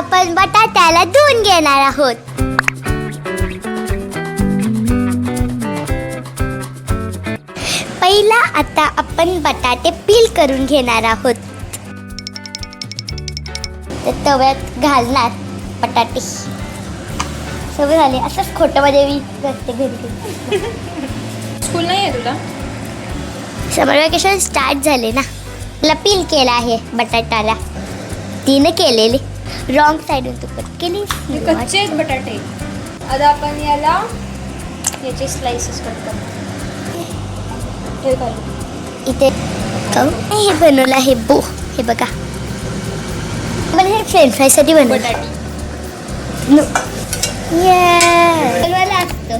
आपण बटाट्याला धुवून घेणार आहोत. पहिला आता आपण बटाटे पील करून घेणार आहोत. तर तव्यात घालणार बटाटे. सगळं झाले. असंच खोटं मध्ये मी करते घरी. स्कूल नाही आहे तुला? समर वेकेशन स्टार्ट झाले ना. मला पील केला आहे बटाट्याला. तिनं केलेली रॉंग साईडून तू कट केली. कच्चे आहेत बटाटे. आता आपण याला याचे स्लाइसेस कट करतो. इथे हे बनवलं आहे बो. हे बघा, पण हे फ्रेंच फ्राईसाठी बनवलं. बटाटे बनवायला असतं.